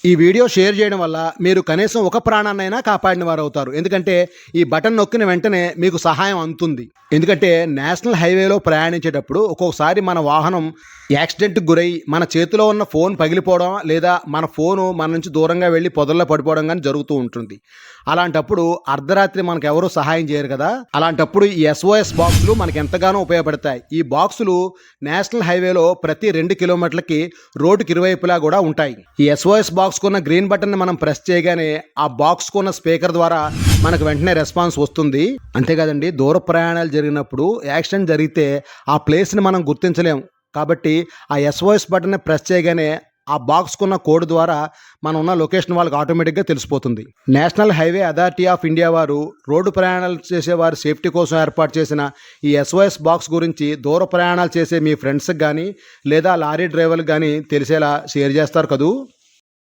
ఈ video share చేయడం వల్ల మీరు కనీసం ఒక ప్రాణాన్నైనా కాపాడిన వారు అవుతారు. ఎందుకంటే ఈ బటన్ నొక్కిన వెంటనే మీకు సహాయం అందుతుంది. ఎందుకంటే నేషనల్ హైవేలో ప్రయాణించేటప్పుడు ఒక్కొక్కసారి మన వాహనం యాక్సిడెంట్కి గురై మన చేతిలో ఉన్న ఫోన్ పగిలిపోవడం లేదా మన ఫోను మన నుంచి దూరంగా వెళ్ళి పొదల్లో పడిపోవడం కానీ జరుగుతూ ఉంటుంది. అలాంటప్పుడు అర్ధరాత్రి మనకు ఎవరూ సహాయం చేయరు కదా. అలాంటప్పుడు ఈ SOS బాక్సులు మనకు ఎంతగానో ఉపయోగపడతాయి. ఈ బాక్సులు నేషనల్ హైవేలో ప్రతి 2 కిలోమీటర్లకి రోడ్డుకి ఇరువైపులా కూడా ఉంటాయి. ఈ SOS బాక్స్కున్న గ్రీన్ బటన్ని మనం ప్రెస్ చేయగానే ఆ బాక్స్కున్న స్పీకర్ ద్వారా మనకు వెంటనే రెస్పాన్స్ వస్తుంది. అంతేకాదండి, దూర ప్రయాణాలు జరిగినప్పుడు యాక్సిడెంట్ జరిగితే ఆ ప్లేస్ని మనం గుర్తించలేం. కాబట్టి ఆ SOS బటన్ని ప్రెస్ చేయగానే ఆ బాక్స్కున్న కోడ్ ద్వారా మనం ఉన్న లొకేషన్ వాళ్ళకి ఆటోమేటిక్గా తెలిసిపోతుంది. National highway authority of India వారు రోడ్డు ప్రయాణాలు చేసేవారి సేఫ్టీ కోసం ఏర్పాటు చేసిన ఈ SOS బాక్స్ గురించి దూర ప్రయాణాలు చేసే మీ ఫ్రెండ్స్కి కానీ లేదా లారీ డ్రైవర్లకు కానీ తెలిసేలా షేర్ చేస్తారు కదూ.